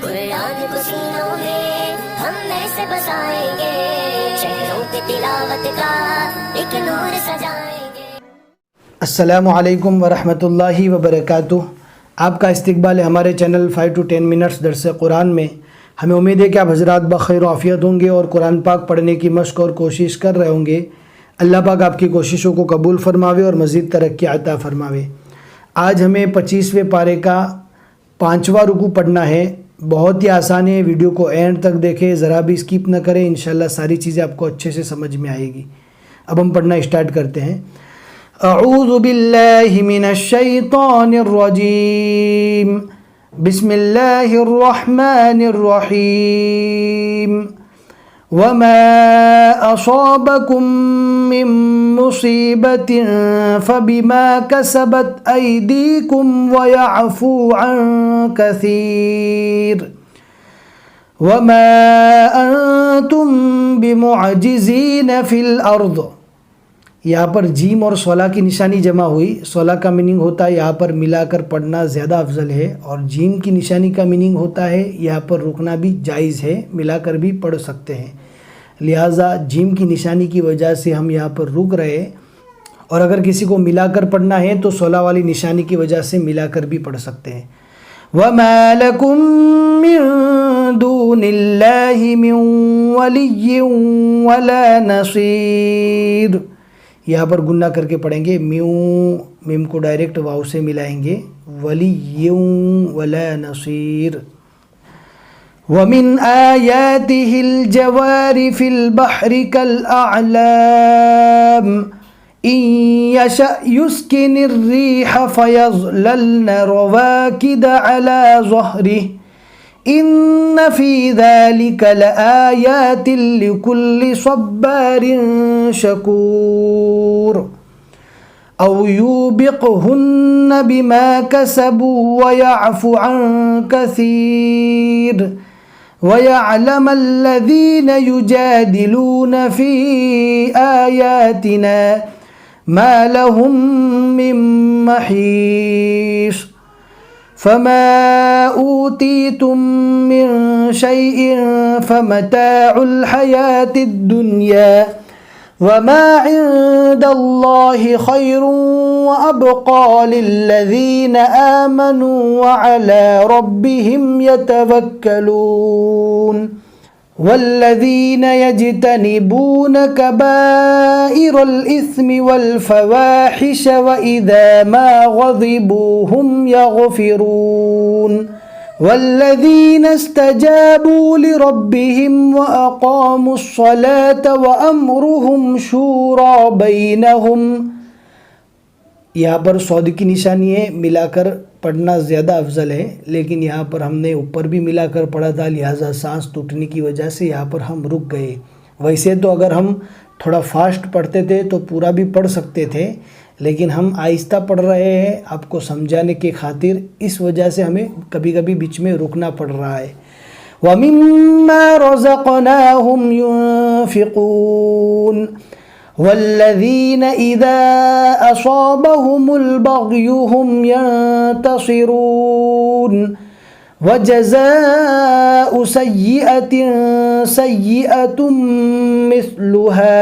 قرآن کو سینوں میں ہم ایسے بسائیں گے، شہروں پہ تلاوت کا ایک نور سجائیں گے۔ السلام علیکم ورحمۃ اللہ وبرکاتہ۔ آپ کا استقبال ہے ہمارے چینل 5 to 10 منٹس درس قرآن میں۔ ہمیں امید ہے کہ آپ حضرات بخیر و عافیت ہوں گے اور قرآن پاک پڑھنے کی مشق اور کوشش کر رہے ہوں گے۔ اللہ پاک آپ کی کوششوں کو قبول فرماوے اور مزید ترقی عطا فرماوے۔ آج ہمیں 25ویں پارے کا 5واں رکوع پڑھنا ہے۔ بہت ہی آسان ہے، ویڈیو کو اینڈ تک دیکھیں، ذرا بھی اسکپ نہ کریں، انشاءاللہ ساری چیزیں آپ کو اچھے سے سمجھ میں آئے گی۔ اب ہم پڑھنا اسٹارٹ کرتے ہیں۔ اعوذ باللہ من الشیطان الرجیم، بسم اللہ الرحمن الرحیم۔ وما اصابکم من مصیبت فبما کسبت ایدیکم ویعفو عن کثیر وما انتم بمعجزین فی الارض۔ یہاں پر جیم اور صلہ کی نشانی جمع ہوئی۔ صلہ کا میننگ ہوتا ہے یہاں پر ملا کر پڑھنا زیادہ افضل ہے، اور جیم کی نشانی کا میننگ ہوتا ہے یہاں پر رکنا بھی جائز ہے، ملا کر بھی پڑھ سکتے ہیں۔ لہٰذا جیم کی نشانی کی وجہ سے ہم یہاں پر رک رہے، اور اگر کسی کو ملا کر پڑھنا ہے تو صلہ والی نشانی کی وجہ سے ملا کر بھی پڑھ سکتے ہیں۔ وَمَا لَكُم مِّن دُونِ اللَّهِ مِن وَلِيٍّ وَلَا نَصِيرٍ۔ یہاں پر گنہ کر کے پڑھیں گے، میم کو ڈائریکٹ واو سے ملائیں گے، وَلِيٍّ وَلَا نَصِيرٍ۔ وَمِنْ آيَاتِهِ الْجَوَارِ فِي الْبَحْرِ كَالْأَعْلَامِ إِنْ يَشَأْ يُسْكِنِ الرِّيحَ فَيَظْلَلْنَ رَوَاكِدَ عَلَى ظَهْرِهِ إِنَّ فِي ذَلِكَ لَآيَاتٍ لِكُلِّ صَبَّارٍ شَكُورٍ۔ أَوْ يُوبِقْهُنَّ بِمَا كَسَبُوا وَيَعْفُ عَنْ كَثِيرٍ وَيَعْلَمَ الَّذِينَ يُجَادِلُونَ فِي آيَاتِنَا مَا لَهُم مِّن مَّحِيصٍ۔ فَمَا أُوتِيتُم مِّن شَيْءٍ فَمَتَاعُ الْحَيَاةِ الدُّنْيَا وَمَا عِندَ اللَّهِ خَيْرٌ وَأَبْقَىٰ لِلَّذِينَ آمَنُوا وَعَلَىٰ رَبِّهِمْ يَتَوَكَّلُونَ۔ وَالَّذِينَ يَجْتَنِبُونَ كَبَائِرَ الْإِثْمِ وَالْفَوَاحِشَ وَإِذَا مَا غَضِبُوا هُمْ يَغْفِرُونَ۔ وَالَّذِينَ اسْتَجَابُوا لِرَبِّهِمْ وَأَقَامُوا الصَّلَاةَ وَأَمْرُهُمْ شُورَىٰ بَيْنَهُمْ۔ یہاں پر صاد کی نشانی ہے، ملا کر پڑھنا زیادہ افضل ہے، لیکن یہاں پر ہم نے اوپر بھی ملا کر پڑھا تھا، لہٰذا سانس ٹوٹنے کی وجہ سے یہاں پر ہم رک گئے۔ ویسے تو اگر ہم تھوڑا فاسٹ پڑھتے تھے تو پورا بھی پڑھ سکتے تھے، لیکن ہم آہستہ پڑھ رہے ہیں آپ کو سمجھانے کی خاطر، اس وجہ سے ہمیں کبھی کبھی بیچ میں رکنا پڑ رہا ہے۔ وَمِمَّا رَزَقْنَاهُمْ يُنْفِقُونَ۔ وَالَّذِينَ إِذَا أَصَابَهُمُ الْبَغْيُ هُمْ يَنْتَصِرُونَ۔ وَجَزَاءُ سَيِّئَةٍ سَيِّئَةٌ مِثْلُهَا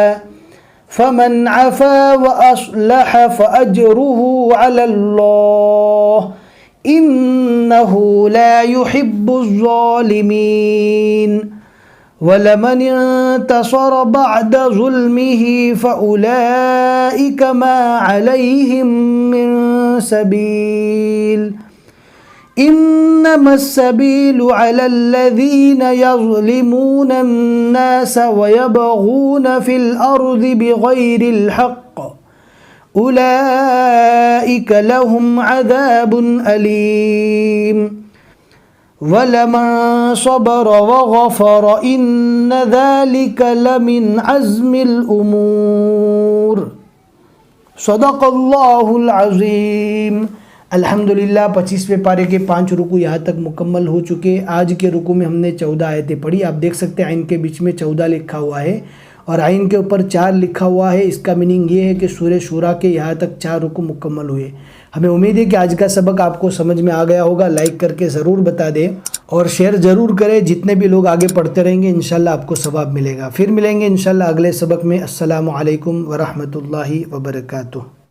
فَمَنْ عَفَا وَأَصْلَحَ فَأَجْرُهُ عَلَى اللَّهِ إِنَّهُ لَا يُحِبُّ الظَّالِمِينَ۔ وَلَمَنِ انْتَصَرَ بَعْدَ ظُلْمِهِ فَأُولَئِكَ مَا عَلَيْهِمْ مِنْ سَبِيلٍ إِنَّمَا السَّبِيلُ عَلَى الَّذِينَ يَظْلِمُونَ النَّاسَ وَيَبْغُونَ فِي الْأَرْضِ بِغَيْرِ الْحَقِّ أُولَئِكَ لَهُمْ عَذَابٌ أَلِيمٌ۔ وَلَمَنْ صَبَرَ وَغَفَرَ إِنَّ ذَلِكَ لَمِنْ عَزْمِ الْأُمُورِ۔ صدق اللہ العظیم۔ الحمدللہ 25ویں پارے کے 5 رکوع یہاں تک مکمل ہو چکے۔ آج کے رکوع میں ہم نے 14 آیتیں پڑھی، آپ دیکھ سکتے ہیں عین کے بیچ میں 14 لکھا ہوا ہے، اور عین کے اوپر 4 لکھا ہوا ہے، اس کا میننگ یہ ہے کہ سورہ شورا کے یہاں تک 4 رکوع مکمل ہوئے۔ ہمیں امید ہے کہ آج کا سبق آپ کو سمجھ میں آ گیا ہوگا۔ لائک کر کے ضرور بتا دیں اور شیئر ضرور کریں، جتنے بھی لوگ آگے پڑھتے رہیں گے انشاءاللہ آپ کو ثواب ملے گا۔ پھر ملیں گے انشاءاللہ اگلے سبق میں۔ السلام علیکم ورحمۃ اللہ وبرکاتہ۔